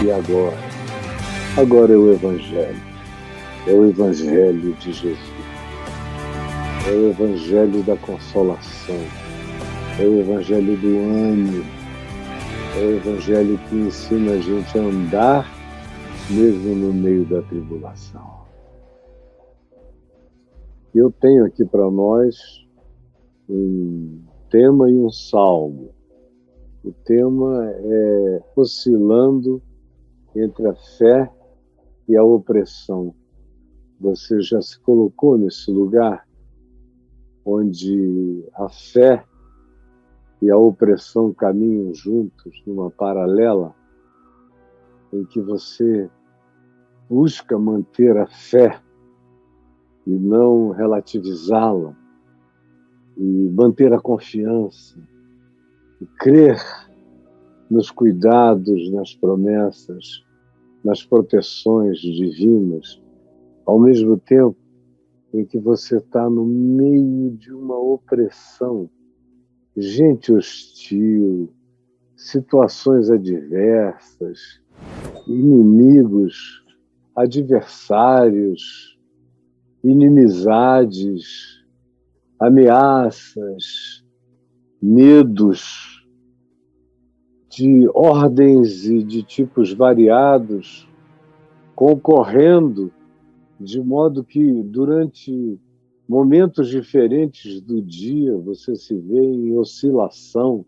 E agora? Agora é o Evangelho. É o Evangelho de Jesus. É o Evangelho da consolação. É o Evangelho do ânimo. É o Evangelho que ensina a gente a andar mesmo no meio da tribulação. Eu tenho aqui para nós um tema e um salmo. O tema é oscilando entre a fé e a opressão. Você já se colocou nesse lugar onde a fé e a opressão caminham juntos, numa paralela, em que você busca manter a fé e não relativizá-la, e manter a confiança, e crer nos cuidados, nas promessas, nas proteções divinas, ao mesmo tempo em que você está no meio de uma opressão, gente hostil, situações adversas, inimigos, adversários, inimizades, ameaças, medos de ordens e de tipos variados, concorrendo, de modo que durante momentos diferentes do dia você se vê em oscilação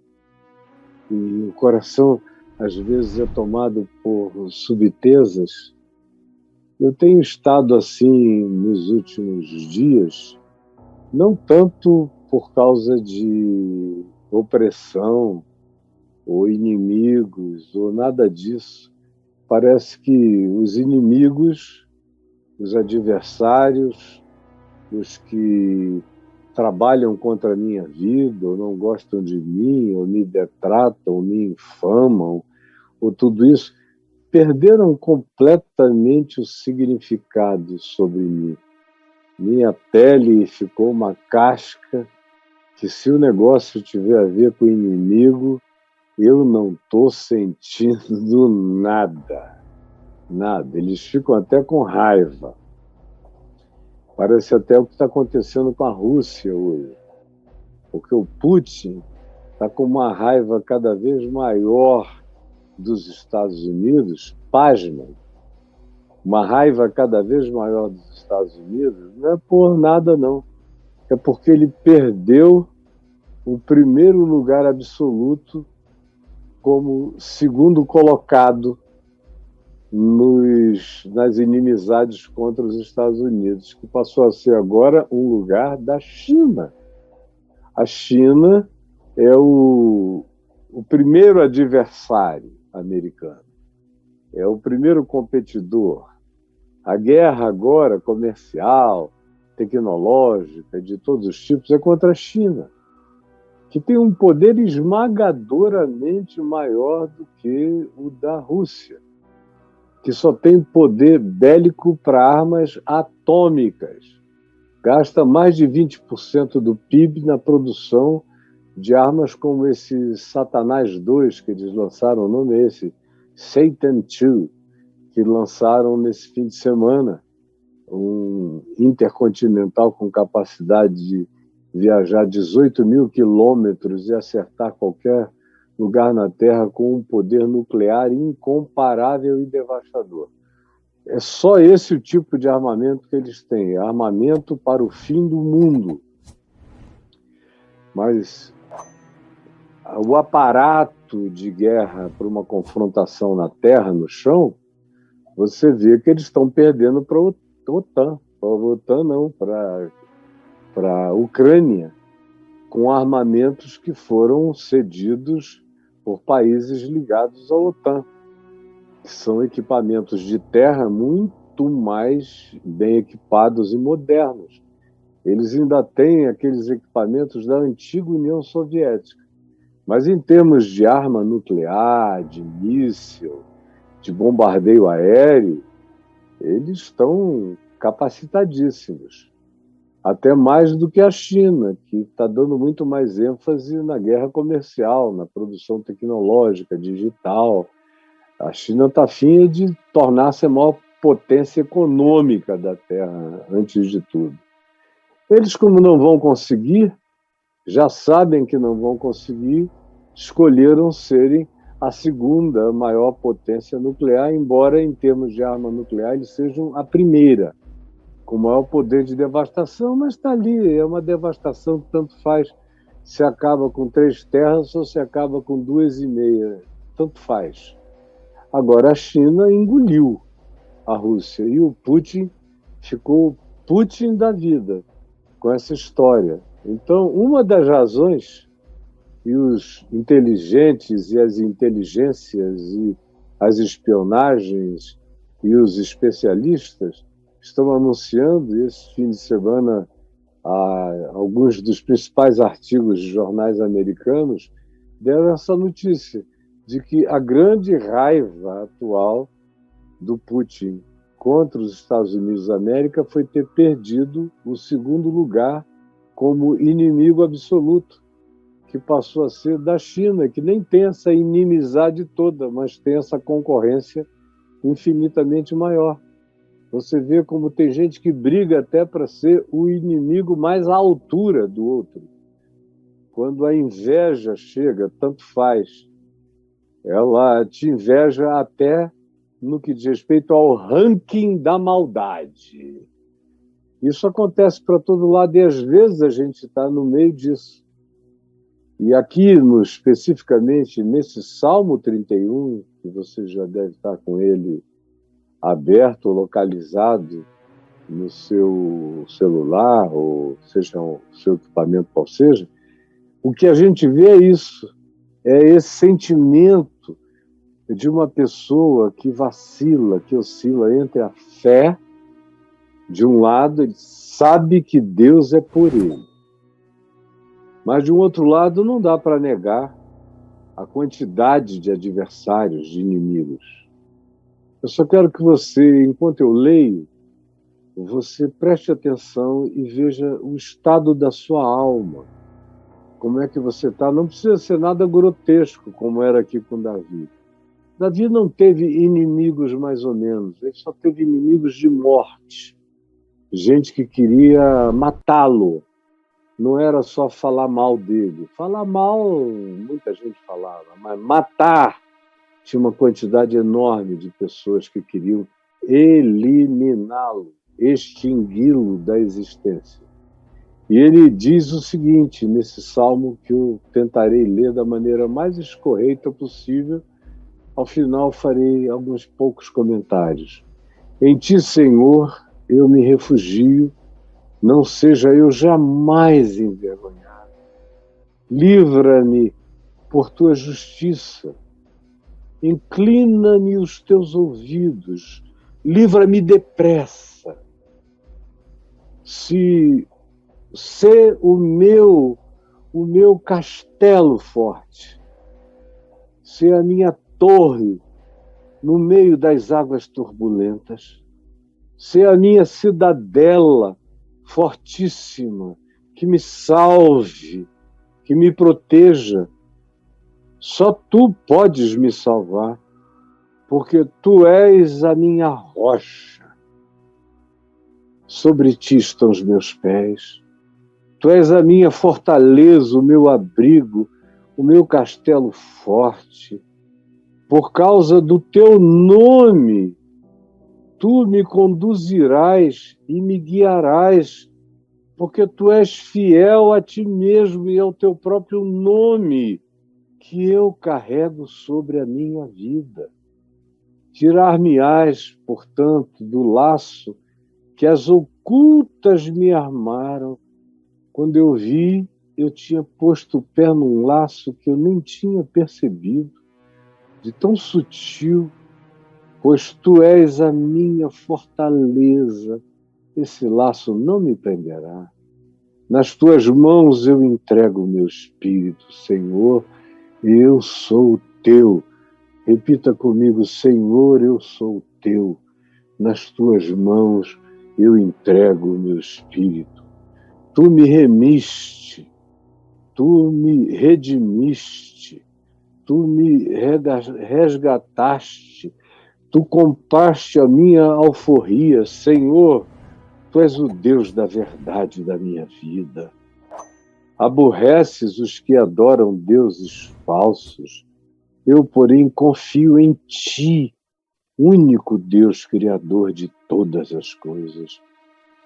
e o coração às vezes é tomado por subtezas. Eu tenho estado assim nos últimos dias, não tanto por causa de opressão ou inimigos ou nada disso. Parece que os inimigos, os adversários, os que trabalham contra a minha vida, ou não gostam de mim, ou me detratam, ou me infamam, ou tudo isso, perderam completamente o significado sobre mim. Minha pele ficou uma casca que, se o negócio tiver a ver com o inimigo, eu não estou sentindo nada. Nada. Eles ficam até com raiva. Parece até o que está acontecendo com a Rússia hoje. Porque o Putin está com uma raiva cada vez maior dos Estados Unidos, pasmem, uma raiva cada vez maior dos Estados Unidos, não é por nada não, é porque ele perdeu o primeiro lugar absoluto como segundo colocado nas inimizades contra os Estados Unidos, que passou a ser agora um lugar da China. A China é o primeiro adversário americano, é o primeiro competidor. A guerra agora, comercial, tecnológica, de todos os tipos, é contra a China, que tem um poder esmagadoramente maior do que o da Rússia, que só tem poder bélico para armas atômicas. Gasta mais de 20% do PIB na produção de armas como esse Satanás 2, que eles lançaram, o nome é esse, Satan 2, que lançaram nesse fim de semana, um intercontinental com capacidade de viajar 18 mil quilômetros e acertar qualquer lugar na Terra com um poder nuclear incomparável e devastador. É só esse o tipo de armamento que eles têm, armamento para o fim do mundo. Mas o aparato de guerra para uma confrontação na terra, no chão, você vê que eles estão perdendo para a OTAN. Para a OTAN não, para a Ucrânia, com armamentos que foram cedidos por países ligados à OTAN, que são equipamentos de terra muito mais bem equipados e modernos. Eles ainda têm aqueles equipamentos da antiga União Soviética. Mas em termos de arma nuclear, de míssil, de bombardeio aéreo, eles estão capacitadíssimos. Até mais do que a China, que está dando muito mais ênfase na guerra comercial, na produção tecnológica, digital. A China está afim de tornar-se a maior potência econômica da Terra, antes de tudo. Eles, como não vão conseguir, já sabem que não vão conseguir, escolheram serem a segunda maior potência nuclear, embora em termos de arma nuclear eles sejam a primeira, com maior poder de devastação, mas está ali, é uma devastação que tanto faz se acaba com 3 terras ou se acaba com 2,5, tanto faz. Agora a China engoliu a Rússia e o Putin ficou Putin da vida com essa história. Então, uma das razões, e os inteligentes e as inteligências e as espionagens e os especialistas estão anunciando, esse fim de semana, alguns dos principais artigos de jornais americanos deram essa notícia de que a grande raiva atual do Putin contra os Estados Unidos da América foi ter perdido o segundo lugar como inimigo absoluto, que passou a ser da China, que nem tem essa inimizade toda, mas tem essa concorrência infinitamente maior. Você vê como tem gente que briga até para ser o inimigo mais à altura do outro. Quando a inveja chega, tanto faz. Ela te inveja até no que diz respeito ao ranking da maldade. Isso acontece para todo lado e às vezes a gente está no meio disso. E aqui, especificamente nesse Salmo 31, que você já deve estar com ele aberto, localizado no seu celular, ou seja, o seu equipamento qual seja, o que a gente vê é isso, é esse sentimento de uma pessoa que vacila, que oscila entre a fé, de um lado, ele sabe que Deus é por ele, mas de um outro lado não dá para negar a quantidade de adversários, de inimigos. Eu só quero que você, enquanto eu leio, você preste atenção e veja o estado da sua alma. Como é que você está? Não precisa ser nada grotesco, como era aqui com Davi. Davi não teve inimigos mais ou menos, ele só teve inimigos de morte. Gente que queria matá-lo. Não era só falar mal dele. Falar mal, muita gente falava, mas matar, tinha uma quantidade enorme de pessoas que queriam eliminá-lo, extingui-lo da existência. E ele diz o seguinte, nesse salmo, que eu tentarei ler da maneira mais escorreita possível, ao final farei alguns poucos comentários. Em ti, Senhor, eu me refugio, não seja eu jamais envergonhado. Livra-me por tua justiça. Inclina-me os teus ouvidos, livra-me depressa. Se ser o meu castelo forte, ser a minha torre no meio das águas turbulentas, ser a minha cidadela fortíssima, que me salve, que me proteja. Só tu podes me salvar, porque tu és a minha rocha. Sobre ti estão os meus pés. Tu és a minha fortaleza, o meu abrigo, o meu castelo forte. Por causa do teu nome, tu me conduzirás e me guiarás, porque tu és fiel a ti mesmo e ao teu próprio nome, que eu carrego sobre a minha vida. Tirar-me-ás, portanto, do laço que as ocultas me armaram. Quando eu vi, eu tinha posto o pé num laço que eu nem tinha percebido, de tão sutil, pois tu és a minha fortaleza. Esse laço não me prenderá. Nas tuas mãos eu entrego o meu espírito, Senhor, eu sou teu. Repita comigo, Senhor, eu sou teu. Nas tuas mãos eu entrego o meu espírito. Tu me remiste, tu me redimiste, Tu me resgataste, tu compraste a minha alforria. Senhor, tu és o Deus da verdade da minha vida. Aborreces os que adoram deuses falsos. Eu, porém, confio em ti, único Deus criador de todas as coisas.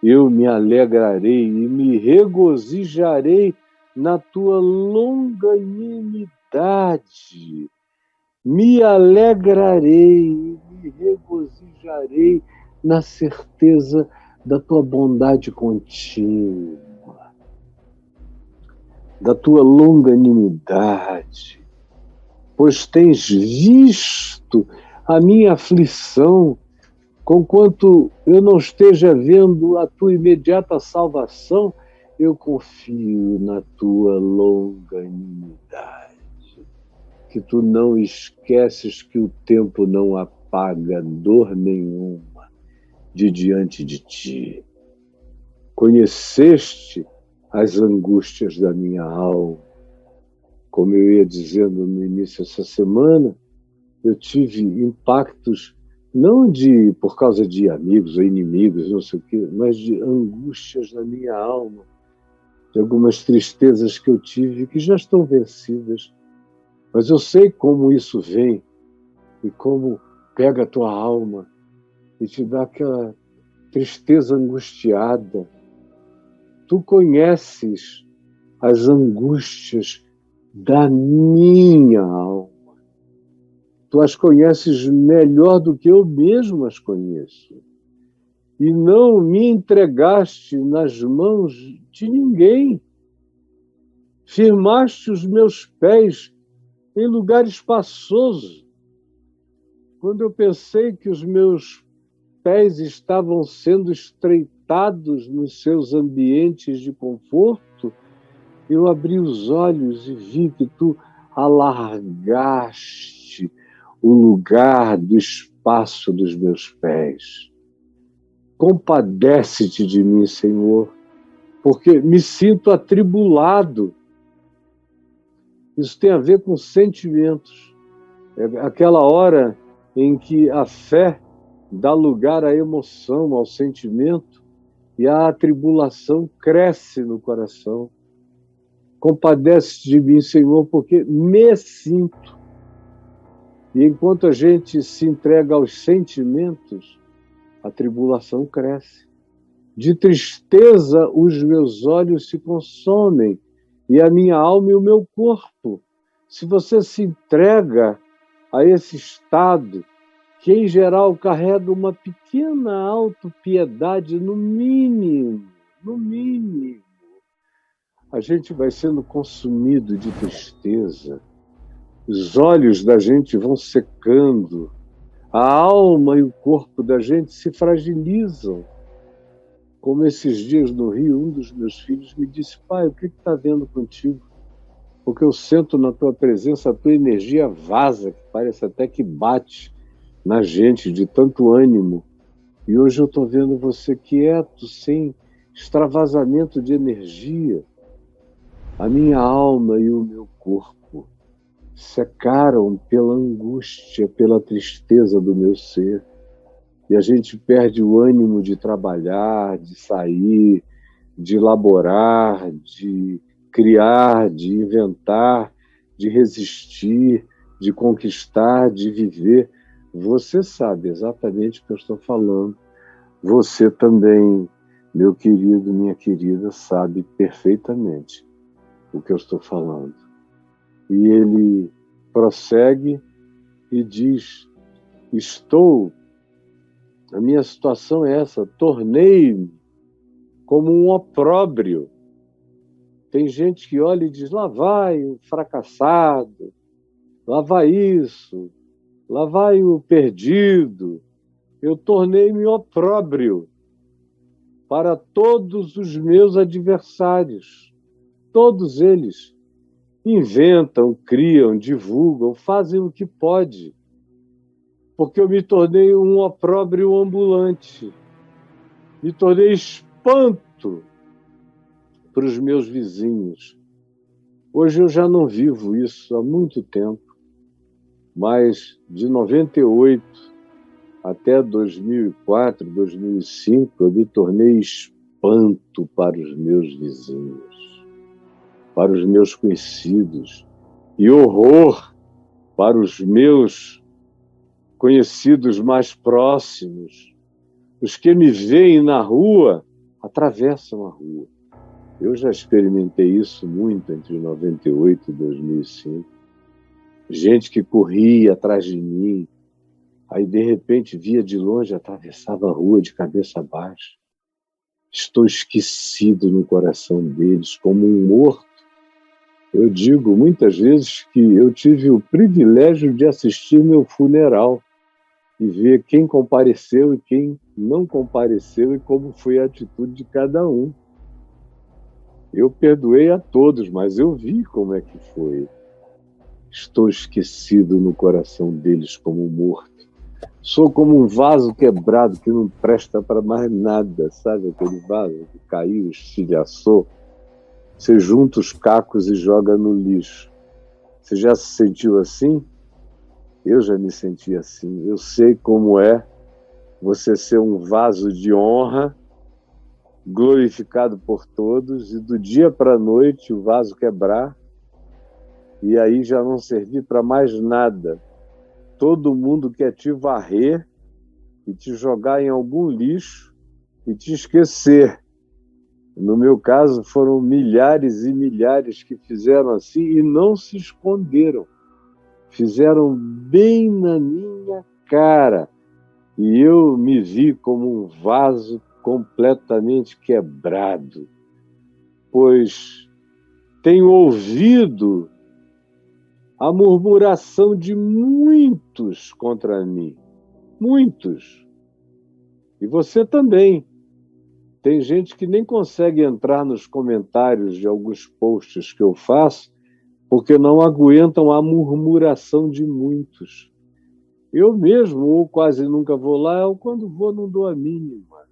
Eu me alegrarei e me regozijarei na tua longanimidade. Me alegrarei e me regozijarei na certeza da tua bondade contínua, da tua longanimidade, pois tens visto a minha aflição, conquanto eu não esteja vendo a tua imediata salvação, eu confio na tua longanimidade, que tu não esqueces que o tempo não apaga dor nenhuma de diante de ti. Conheceste as angústias da minha alma. Como eu ia dizendo no início dessa semana, eu tive impactos não por causa de amigos ou inimigos, não sei o quê, mas de angústias na minha alma, de algumas tristezas que eu tive que já estão vencidas. Mas eu sei como isso vem e como pega a tua alma e te dá aquela tristeza angustiada. Tu conheces as angústias da minha alma. Tu as conheces melhor do que eu mesmo as conheço. E não me entregaste nas mãos de ninguém. Firmaste os meus pés em lugar espaçoso. Quando eu pensei que os meus pés estavam sendo estreitados nos seus ambientes de conforto, eu abri os olhos e vi que tu alargaste o lugar do espaço dos meus pés. Compadece-te de mim, Senhor, porque me sinto atribulado. Isso tem a ver com sentimentos. É aquela hora em que a fé dá lugar à emoção, ao sentimento, e a atribulação cresce no coração. Compadece-te de mim, Senhor, porque me sinto. E enquanto a gente se entrega aos sentimentos, a tribulação cresce. De tristeza, os meus olhos se consomem, e a minha alma e o meu corpo. Se você se entrega a esse estado, que em geral carrega uma pequena autopiedade, no mínimo, a gente vai sendo consumido de tristeza. Os olhos da gente vão secando, a alma e o corpo da gente se fragilizam. Como esses dias no Rio, um dos meus filhos me disse: pai, o que está vendo contigo? Porque eu sento na tua presença, a tua energia vaza, que parece até que bate na gente de tanto ânimo. E hoje eu estou vendo você quieto, sem extravasamento de energia. A minha alma e o meu corpo secaram pela angústia, pela tristeza do meu ser. E a gente perde o ânimo de trabalhar, de sair, de elaborar, de criar, de inventar, de resistir, de conquistar, de viver. Você sabe exatamente o que eu estou falando. Você também, meu querido, minha querida, sabe perfeitamente o que eu estou falando. E ele prossegue e diz: a minha situação é essa, tornei-me como um opróbrio. Tem gente que olha e diz: lá vai o fracassado, lá vai isso, lá vai o perdido. Eu tornei-me opróbrio para todos os meus adversários. Todos eles inventam, criam, divulgam, fazem o que pode, porque eu me tornei um opróbrio ambulante, me tornei espanto para os meus vizinhos. Hoje eu já não vivo isso há muito tempo. Mas de 98 até 2004, 2005, eu me tornei espanto para os meus vizinhos, para os meus conhecidos, e horror para os meus conhecidos mais próximos. Os que me veem na rua, atravessam a rua. Eu já experimentei isso muito entre 98 e 2005. Gente que corria atrás de mim, aí de repente via de longe, atravessava a rua de cabeça baixa. Estou esquecido no coração deles, como um morto. Eu digo muitas vezes que eu tive o privilégio de assistir meu funeral e ver quem compareceu e quem não compareceu e como foi a atitude de cada um. Eu perdoei a todos, mas eu vi como é que foi. Estou esquecido no coração deles como morto. Sou como um vaso quebrado que não presta para mais nada, sabe? Aquele vaso que caiu, estilhaçou. Você junta os cacos e joga no lixo. Você já se sentiu assim? Eu já me senti assim. Eu sei como é você ser um vaso de honra, glorificado por todos, e do dia para a noite o vaso quebrar, e aí já não servir para mais nada. Todo mundo quer te varrer e te jogar em algum lixo e te esquecer. No meu caso, foram milhares e milhares que fizeram assim e não se esconderam. Fizeram bem na minha cara. E eu me vi como um vaso completamente quebrado, pois tenho ouvido a murmuração de muitos contra mim. Muitos. E você também. Tem gente que nem consegue entrar nos comentários de alguns posts que eu faço porque não aguentam a murmuração de muitos. Eu mesmo, ou quase nunca vou lá, ou quando vou não dou a mínima.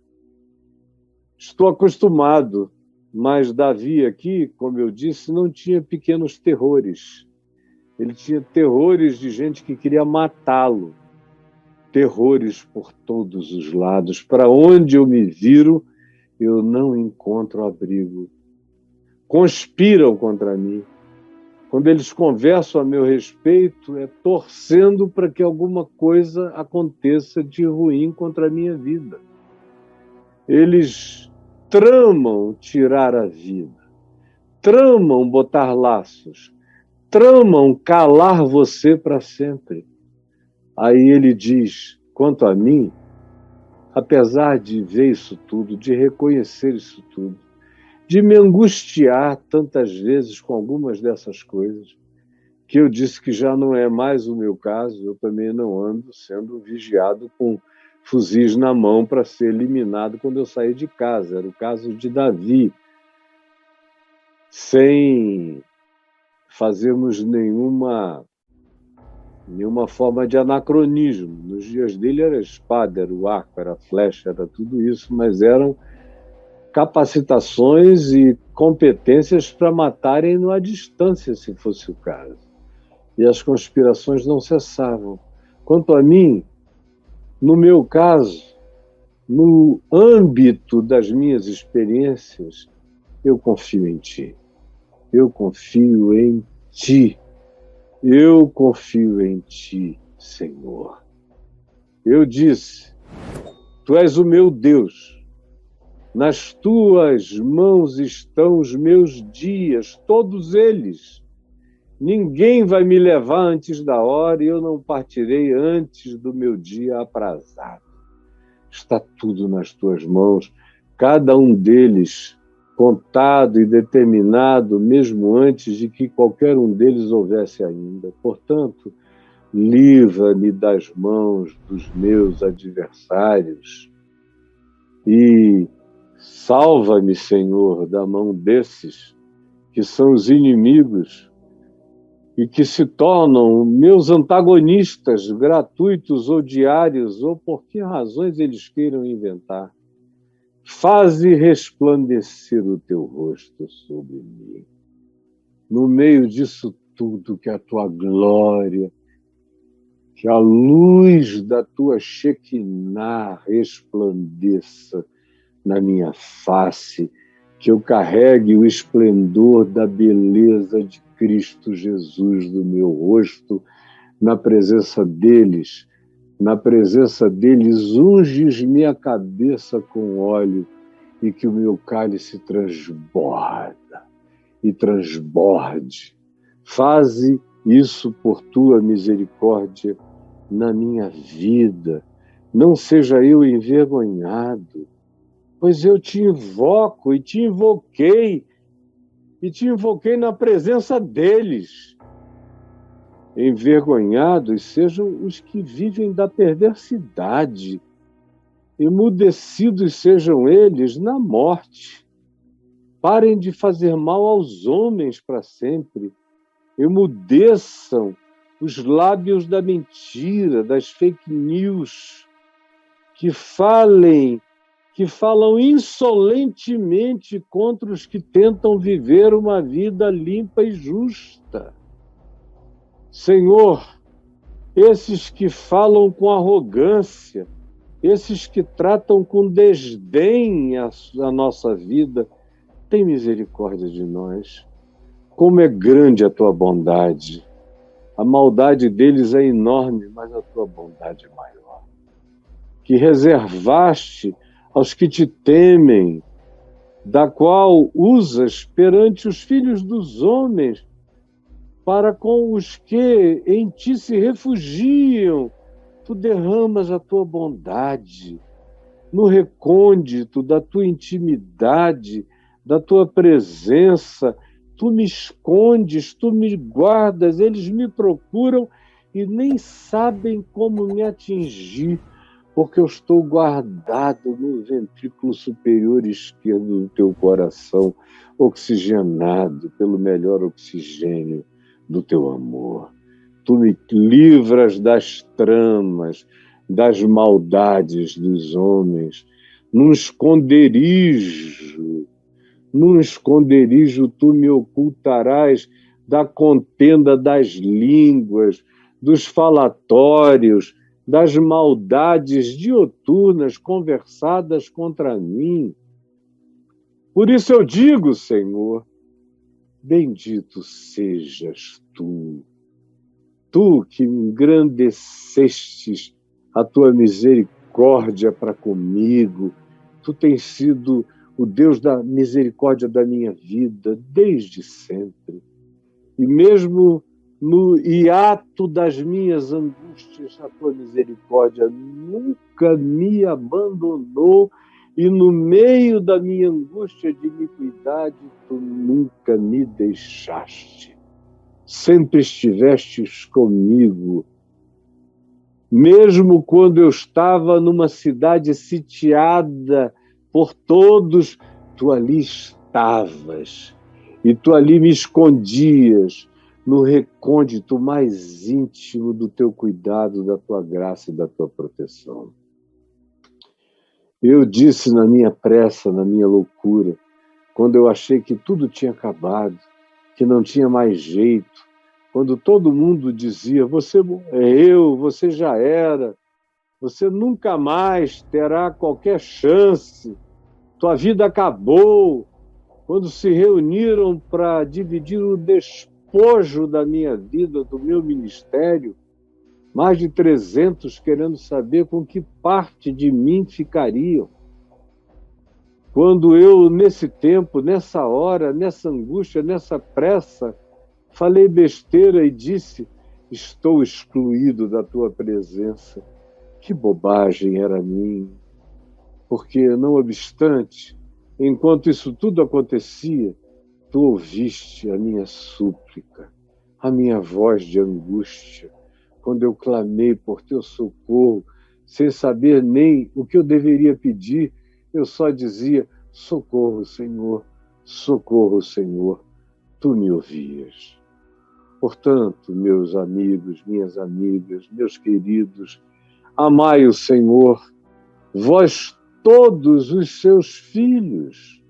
Estou acostumado, mas Davi aqui, como eu disse, não tinha pequenos terrores. Ele tinha terrores de gente que queria matá-lo. Terrores por todos os lados. Para onde eu me viro, eu não encontro abrigo. Conspiram contra mim. Quando eles conversam a meu respeito, é torcendo para que alguma coisa aconteça de ruim contra a minha vida. Eles tramam tirar a vida, tramam botar laços, tramam calar você para sempre. Aí ele diz, quanto a mim, apesar de ver isso tudo, de reconhecer isso tudo, de me angustiar tantas vezes com algumas dessas coisas, que eu disse que já não é mais o meu caso, eu também não ando sendo vigiado com fuzis na mão para ser eliminado quando eu saí de casa. Era o caso de Davi, sem fazermos nenhuma forma de anacronismo. Nos dias dele era a espada, era o arco, era a flecha, era tudo isso, mas eram capacitações e competências para matarem à distância, se fosse o caso. E as conspirações não cessavam. Quanto a mim, no meu caso, no âmbito das minhas experiências, eu confio em ti. Eu confio em ti. Eu confio em ti, Senhor. Eu disse, tu és o meu Deus. Nas tuas mãos estão os meus dias, todos eles. Ninguém vai me levar antes da hora e eu não partirei antes do meu dia aprazado. Está tudo nas tuas mãos, cada um deles contado e determinado, mesmo antes de que qualquer um deles houvesse ainda. Portanto, livra-me das mãos dos meus adversários e salva-me, Senhor, da mão desses que são os inimigos e que se tornam meus antagonistas gratuitos ou diários, ou por que razões eles queiram inventar. Faze resplandecer o teu rosto sobre mim. No meio disso tudo, que a tua glória Que a luz da tua Shekinah resplandeça na minha face, que eu carregue o esplendor da beleza de Cristo Jesus no meu rosto, na presença deles. Na presença deles, unges minha cabeça com óleo e que o meu cálice transborda e transborde. Faze isso por tua misericórdia na minha vida. Não seja eu envergonhado, pois eu te invoco e te invoquei na presença deles. Envergonhados sejam os que vivem da perversidade, emudecidos sejam eles na morte. Parem de fazer mal aos homens para sempre, emudeçam os lábios da mentira, das fake news, que falam insolentemente contra os que tentam viver uma vida limpa e justa. Senhor, esses que falam com arrogância, esses que tratam com desdém a nossa vida, tem misericórdia de nós. Como é grande a tua bondade. A maldade deles é enorme, mas a tua bondade é maior. Que reservaste aos que te temem, da qual usas perante os filhos dos homens, para com os que em ti se refugiam, tu derramas a tua bondade. No recôndito da tua intimidade, da tua presença, tu me escondes, tu me guardas, eles me procuram e nem sabem como me atingir, porque eu estou guardado no ventrículo superior esquerdo do teu coração, oxigenado pelo melhor oxigênio do teu amor. Tu me livras das tramas, das maldades dos homens. Num esconderijo tu me ocultarás da contenda das línguas, dos falatórios, das maldades dioturnas conversadas contra mim. Por isso eu digo, Senhor, bendito sejas tu, tu que engrandecestes a tua misericórdia para comigo. Tu tens sido o Deus da misericórdia da minha vida desde sempre. E mesmo no hiato das minhas angústias, a tua misericórdia nunca me abandonou, e no meio da minha angústia de iniquidade, tu nunca me deixaste. Sempre estivestes comigo. Mesmo quando eu estava numa cidade sitiada por todos, tu ali estavas. E tu ali me escondias no recôndito mais íntimo do teu cuidado, da tua graça e da tua proteção. Eu disse na minha pressa, na minha loucura, quando eu achei que tudo tinha acabado, que não tinha mais jeito, quando todo mundo dizia, você morreu, você já era, você nunca mais terá qualquer chance, tua vida acabou. Quando se reuniram para dividir o despojo da minha vida, do meu ministério, mais de 300 querendo saber com que parte de mim ficariam. Quando eu, nesse tempo, nessa hora, nessa angústia, nessa pressa, falei besteira e disse, estou excluído da tua presença. Que bobagem era minha. Porque, não obstante, enquanto isso tudo acontecia, tu ouviste a minha súplica, a minha voz de angústia, quando eu clamei por teu socorro, sem saber nem o que eu deveria pedir, eu só dizia, socorro, Senhor, tu me ouvias. Portanto, meus amigos, minhas amigas, meus queridos, amai o Senhor, vós todos os seus filhos.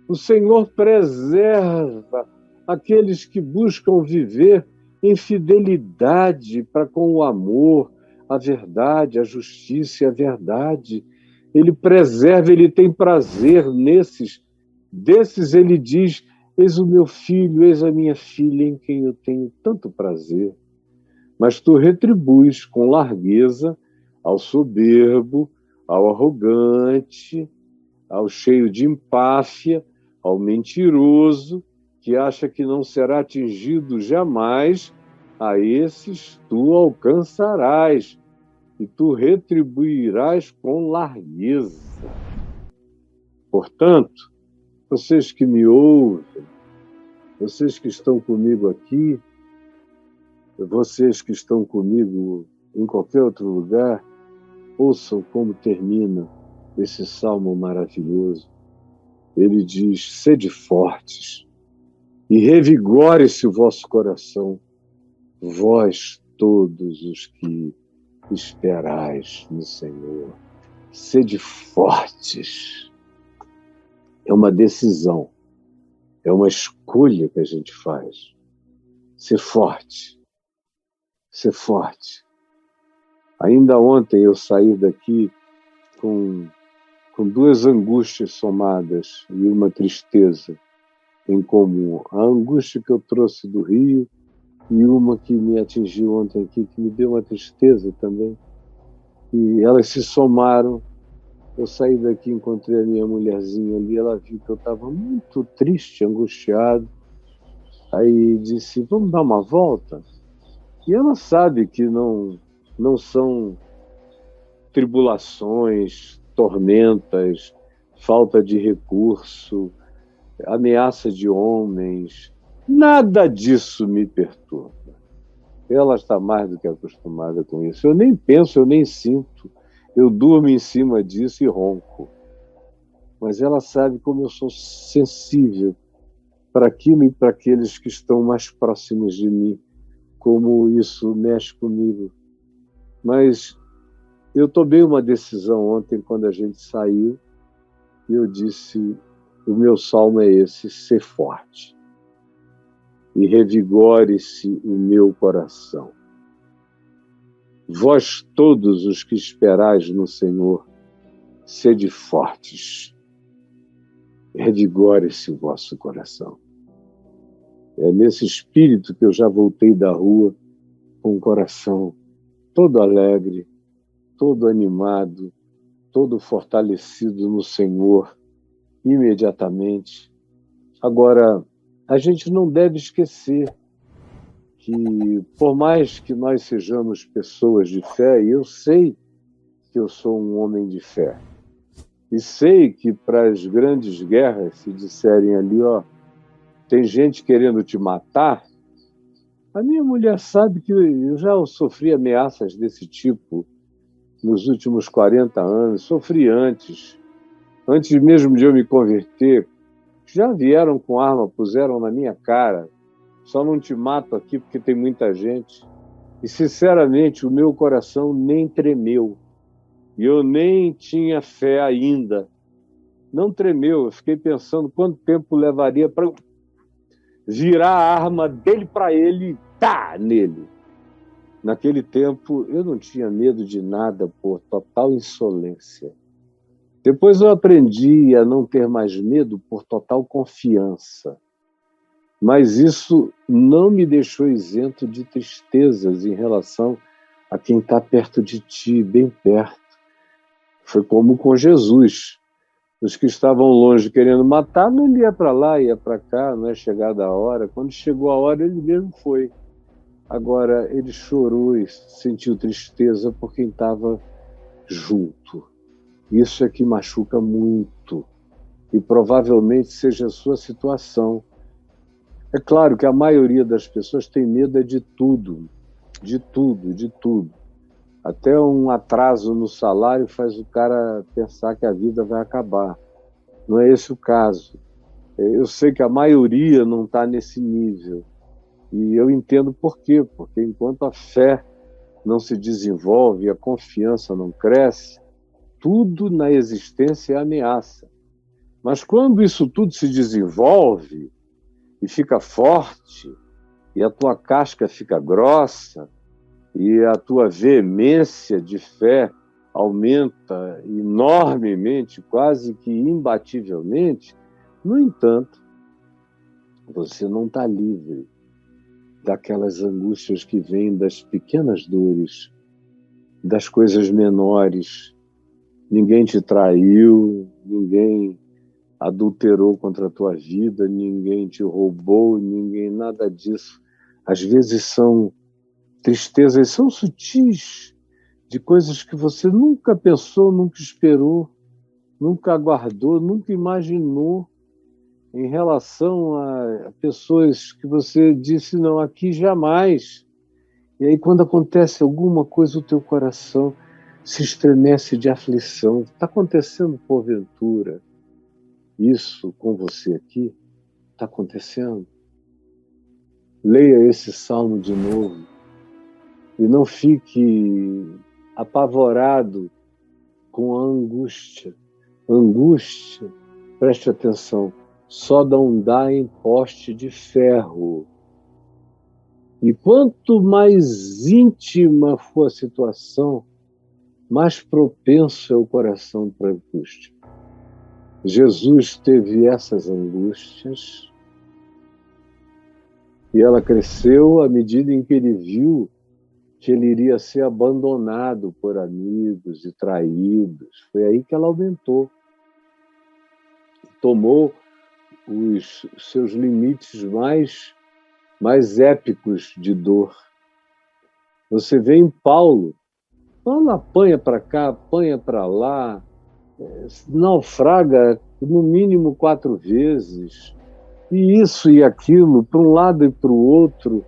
O Senhor preserva aqueles que buscam viver em fidelidade para com o amor, a verdade, a justiça e a verdade. Ele preserva, ele tem prazer nesses. Desses ele diz: eis o meu filho, eis a minha filha, em quem eu tenho tanto prazer. Mas tu retribuis com largueza ao soberbo, ao arrogante, ao cheio de empáfia, ao mentiroso, que acha que não será atingido jamais. A esses tu alcançarás e tu retribuirás com largueza. Portanto, vocês que me ouvem, vocês que estão comigo aqui, vocês que estão comigo em qualquer outro lugar, ouçam como termina esse salmo maravilhoso. Ele diz: sede fortes e revigore-se o vosso coração, vós todos os que esperais no Senhor. Sede fortes. É uma decisão, é uma escolha que a gente faz. Ser forte. Ser forte. Ainda ontem eu saí daqui com duas angústias somadas e uma tristeza em comum. A angústia que eu trouxe do Rio e uma que me atingiu ontem aqui, que me deu uma tristeza também. E elas se somaram. Eu saí daqui, encontrei a minha mulherzinha ali, ela viu que eu estava muito triste, angustiado. Aí disse: vamos dar uma volta? E ela sabe que não são tribulações, tormentas, falta de recurso, ameaça de homens. Nada disso me perturba. Ela está mais do que acostumada com isso. Eu nem penso, eu nem sinto. Eu durmo em cima disso e ronco. Mas ela sabe como eu sou sensível para aquilo e para aqueles que estão mais próximos de mim, como isso mexe comigo. Mas eu tomei uma decisão ontem, quando a gente saiu, e eu disse: o meu salmo é esse, ser forte. E revigore-se o meu coração. Vós todos os que esperais no Senhor, sede fortes. Revigore-se o vosso coração. É nesse espírito que eu já voltei da rua, com o coração todo alegre, todo animado, todo fortalecido no Senhor, imediatamente. Agora, a gente não deve esquecer que, por mais que nós sejamos pessoas de fé, e eu sei que eu sou um homem de fé, e sei que para as grandes guerras, se disserem ali, ó, tem gente querendo te matar, a minha mulher sabe que eu já sofri ameaças desse tipo nos últimos 40 anos, sofri antes mesmo de eu me converter. Já vieram com arma, puseram na minha cara: só não te mato aqui porque tem muita gente. E, sinceramente, o meu coração nem tremeu. E eu nem tinha fé ainda. Não tremeu. Eu fiquei pensando quanto tempo levaria para virar a arma dele para ele e tá nele. Naquele tempo, eu não tinha medo de nada, por total insolência. Depois eu aprendi a não ter mais medo por total confiança. Mas isso não me deixou isento de tristezas em relação a quem está perto de ti, bem perto. Foi como com Jesus. Os que estavam longe querendo matá-lo, ele ia para lá, ia para cá, não é chegada a hora. Quando chegou a hora, ele mesmo foi. Agora, ele chorou e sentiu tristeza por quem estava junto. Isso é que machuca muito. E provavelmente seja a sua situação. É claro que a maioria das pessoas tem medo de tudo. De tudo, de tudo. Até um atraso no salário faz o cara pensar que a vida vai acabar. Não é esse o caso. Eu sei que a maioria não está nesse nível. E eu entendo por quê. Porque enquanto a fé não se desenvolve, a confiança não cresce, tudo na existência é ameaça. Mas quando isso tudo se desenvolve e fica forte e a tua casca fica grossa, e a tua veemência de fé aumenta enormemente, quase que imbativelmente. No entanto, você não está livre daquelas angústias que vêm das pequenas dores, das coisas menores. Ninguém te traiu, ninguém adulterou contra a tua vida, ninguém te roubou, ninguém, nada disso. Às vezes são tristezas, são sutis, de coisas que você nunca pensou, nunca esperou, nunca aguardou, nunca imaginou, em relação a pessoas que você disse, não, aqui jamais. E aí, quando acontece alguma coisa, o teu coração se estremece de aflição. Está acontecendo, porventura, isso com você aqui? Está acontecendo? Leia esse salmo de novo e não fique apavorado com a angústia. Angústia, preste atenção, só não dá em poste de ferro. E quanto mais íntima for a situação, mais propenso é o coração para a angústia. Jesus teve essas angústias e ela cresceu à medida em que ele viu que ele iria ser abandonado por amigos e traídos. Foi aí que ela aumentou. Tomou os seus limites mais épicos de dor. Você vê em Paulo apanha para cá, apanha para lá, naufraga no mínimo 4 vezes, e isso e aquilo, para um lado e para o outro,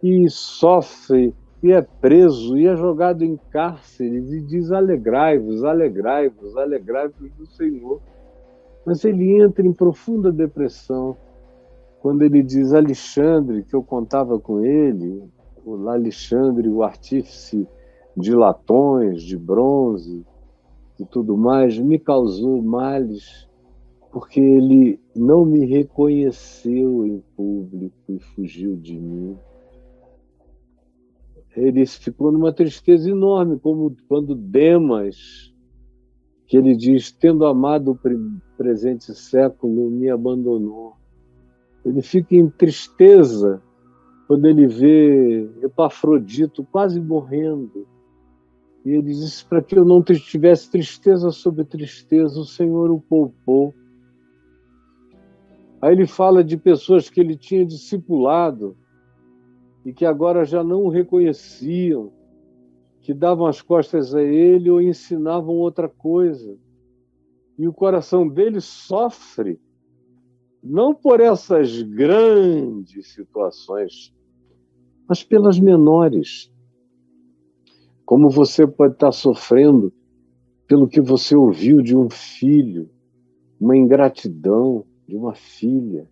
e sofre, e é preso, e é jogado em cárceres, e diz alegrai-vos, alegrai-vos, alegrai-vos do Senhor. Mas ele entra em profunda depressão quando ele diz Alexandre, que eu contava com ele, o Alexandre, o artífice de latões, de bronze e tudo mais, me causou males porque ele não me reconheceu em público e fugiu de mim. Ele ficou numa tristeza enorme, como quando Demas, que ele diz, tendo amado o presente século, me abandonou. Ele fica em tristeza quando ele vê Epafrodito quase morrendo. E ele disse, para que eu não tivesse tristeza sobre tristeza, o Senhor o poupou. Aí ele fala de pessoas que ele tinha discipulado e que agora já não o reconheciam, que davam as costas a ele ou ensinavam outra coisa. E o coração dele sofre, não por essas grandes situações, mas pelas menores. Como você pode estar sofrendo pelo que você ouviu de um filho, uma ingratidão de uma filha,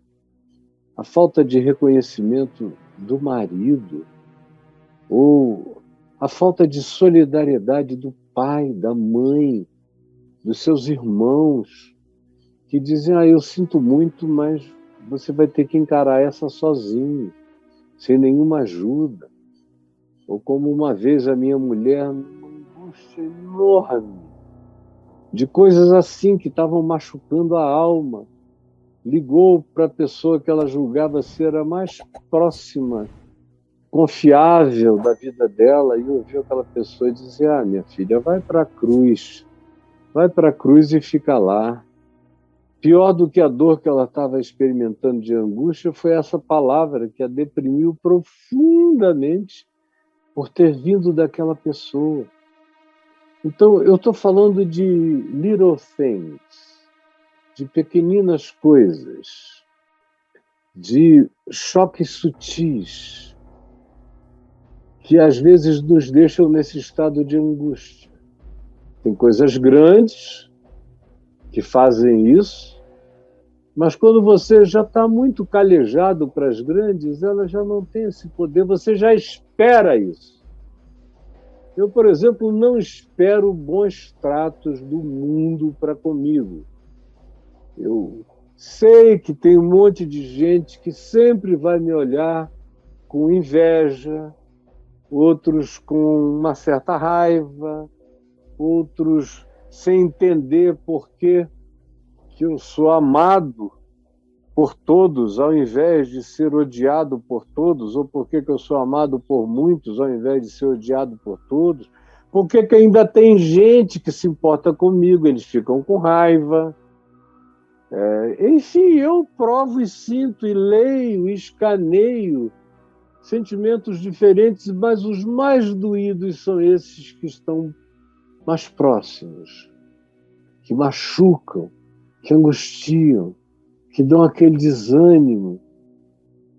a falta de reconhecimento do marido, ou a falta de solidariedade do pai, da mãe, dos seus irmãos, que dizem, eu sinto muito, mas você vai ter que encarar essa sozinho, sem nenhuma ajuda. Ou como uma vez a minha mulher, numa angústia enorme, de coisas assim que estavam machucando a alma, ligou para a pessoa que ela julgava ser a mais próxima, confiável da vida dela, e ouviu aquela pessoa dizer, minha filha, vai para a cruz e fica lá. Pior do que a dor que ela estava experimentando de angústia foi essa palavra que a deprimiu profundamente por ter vindo daquela pessoa. Então, eu estou falando de little things, de pequeninas coisas, de choques sutis, que às vezes nos deixam nesse estado de angústia. Tem coisas grandes que fazem isso, mas quando você já está muito calejado para as grandes, ela já não tem esse poder, você já espera isso. Eu, por exemplo, não espero bons tratos do mundo para comigo. Eu sei que tem um monte de gente que sempre vai me olhar com inveja, outros com uma certa raiva, outros sem entender por que eu sou amado por todos, ao invés de ser odiado por todos, ou por que eu sou amado por muitos, ao invés de ser odiado por todos, por que ainda tem gente que se importa comigo, eles ficam com raiva. Enfim, eu provo e sinto, e leio, e escaneio sentimentos diferentes, mas os mais doídos são esses que estão mais próximos, que machucam, que angustiam, que dão aquele desânimo,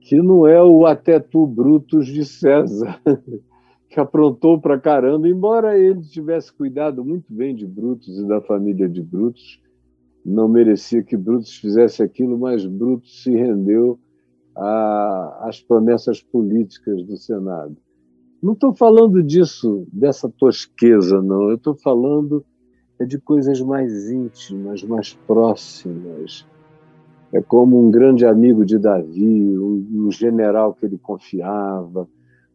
que não é o até tu, Brutus, de César, que aprontou pra caramba, embora ele tivesse cuidado muito bem de Brutus e da família de Brutus, não merecia que Brutus fizesse aquilo, mas Brutus se rendeu às promessas políticas do Senado. Não estou falando disso, dessa tosqueza, não. Eu estou falando de coisas mais íntimas, mais próximas. É como um grande amigo de Davi, um general que ele confiava,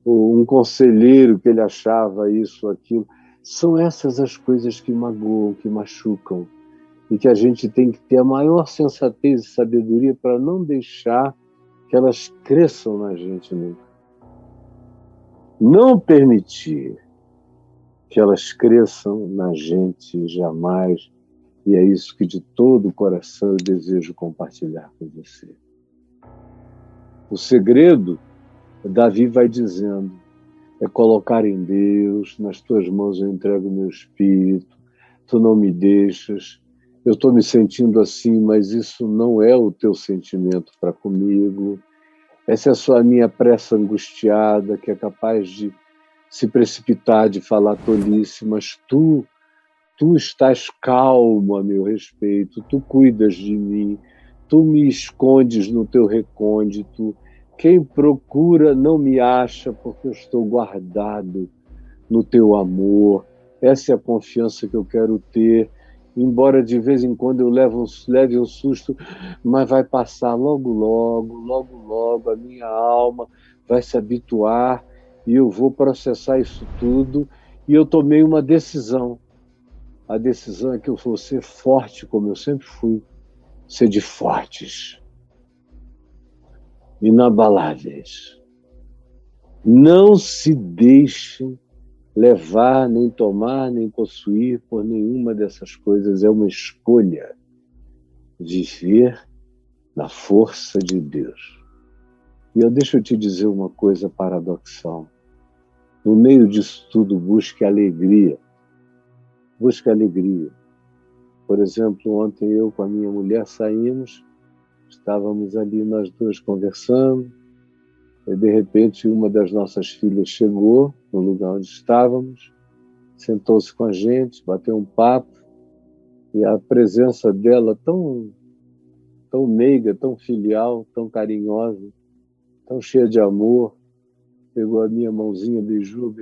ou um conselheiro que ele achava isso, aquilo. São essas as coisas que magoam, que machucam, e que a gente tem que ter a maior sensatez e sabedoria para não deixar que elas cresçam na gente nunca. Não permitir que elas cresçam na gente jamais. E é isso que de todo o coração eu desejo compartilhar com você. O segredo, Davi vai dizendo, é colocar em Deus, nas tuas mãos eu entrego o meu espírito, tu não me deixas, eu estou me sentindo assim, mas isso não é o teu sentimento para comigo. Essa é só a minha pressa angustiada, que é capaz de se precipitar, de falar tolice, mas tu estás calmo a meu respeito, tu cuidas de mim, tu me escondes no teu recôndito, quem procura não me acha, porque eu estou guardado no teu amor. Essa é a confiança que eu quero ter, embora de vez em quando eu leve um susto, mas vai passar logo, logo, a minha alma vai se habituar e eu vou processar isso tudo. E eu tomei uma decisão. A decisão é que eu vou ser forte, como eu sempre fui, ser de fortes, inabaláveis. Não se deixem levar, nem tomar, nem possuir por nenhuma dessas coisas. É uma escolha. Viver na força de Deus. E deixa eu te dizer uma coisa paradoxal. No meio disso tudo, busque alegria. Busque alegria. Por exemplo, ontem eu com a minha mulher saímos, estávamos ali nós dois conversando, e de repente uma das nossas filhas chegou no lugar onde estávamos, sentou-se com a gente, bateu um papo, e a presença dela tão meiga, tão filial, tão carinhosa, tão cheia de amor, pegou a minha mãozinha, beijou.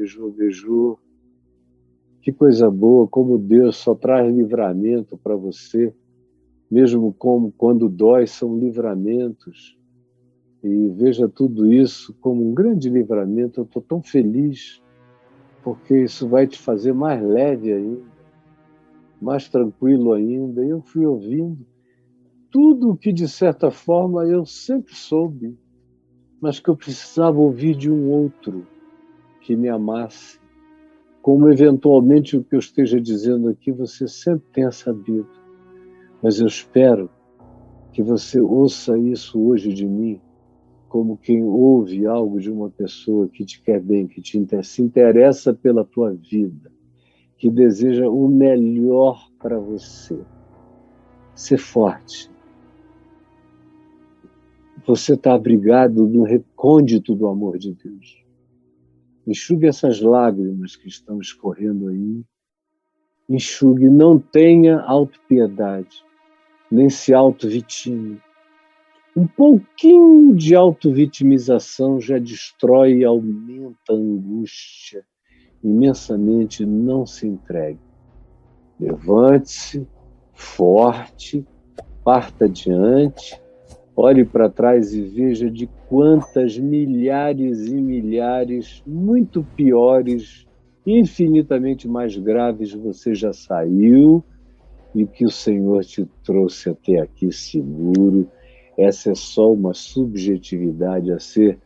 Que coisa boa, como Deus só traz livramento para você, mesmo como quando dói, são livramentos. E veja tudo isso como um grande livramento. Eu estou tão feliz, porque isso vai te fazer mais leve ainda, mais tranquilo ainda. E eu fui ouvindo tudo o que, de certa forma, eu sempre soube, mas que eu precisava ouvir de um outro que me amasse, como eventualmente o que eu esteja dizendo aqui você sempre tenha sabido. Mas eu espero que você ouça isso hoje de mim, como quem ouve algo de uma pessoa que te quer bem, que se interessa pela tua vida, que deseja o melhor para você. Ser forte. Você está abrigado no recôndito do amor de Deus. Enxugue essas lágrimas que estão escorrendo aí. Enxugue, não tenha autopiedade, nem se auto-vitime. Um pouquinho de auto-vitimização já destrói e aumenta a angústia imensamente. Não se entregue. Levante-se, forte, parta adiante, Olhe para trás e veja de quantas milhares e milhares, muito piores, infinitamente mais graves, você já saiu e que o Senhor te trouxe até aqui seguro. Essa é só uma subjetividade a ser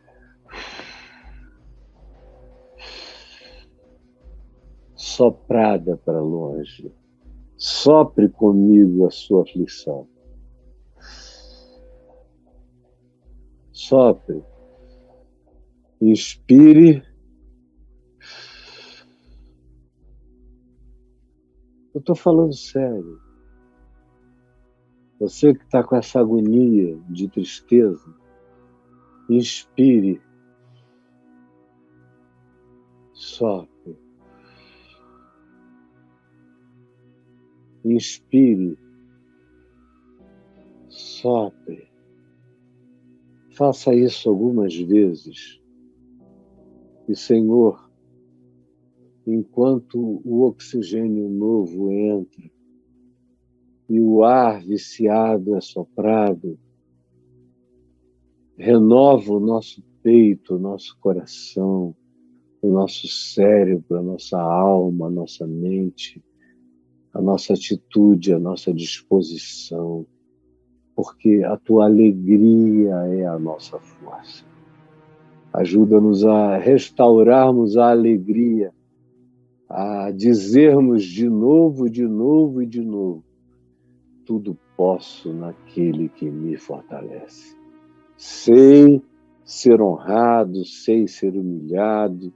soprada para longe. Sopre comigo a sua aflição. Sopre. Inspire. Eu estou falando sério. Você que está com essa agonia de tristeza, inspire. Sopre. Inspire. Sopre. Faça isso algumas vezes. E, Senhor, enquanto o oxigênio novo entra e o ar viciado é soprado, renova o nosso peito, o nosso coração, o nosso cérebro, a nossa alma, a nossa mente, a nossa atitude, a nossa disposição, porque a tua alegria é a nossa força. Ajuda-nos a restaurarmos a alegria, a dizermos de novo, de novo e de novo: tudo posso naquele que me fortalece. Sei ser honrado, sei ser humilhado,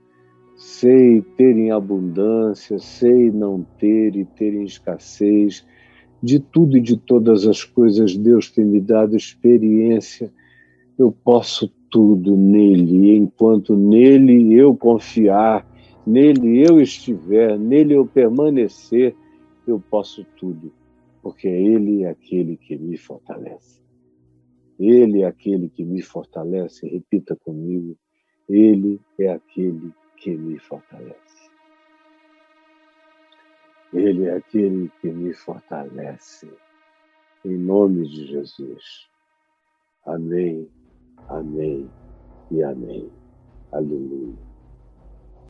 sei ter em abundância, sei não ter e ter em escassez. De tudo e de todas as coisas, Deus tem me dado experiência. Eu posso tudo nele, e enquanto nele eu confiar, nele eu estiver, nele eu permanecer, eu posso tudo, porque ele é aquele que me fortalece. Ele é aquele que me fortalece, repita comigo, ele é aquele que me fortalece. Ele é aquele que me fortalece. Em nome de Jesus. Amém, amém e amém. Aleluia.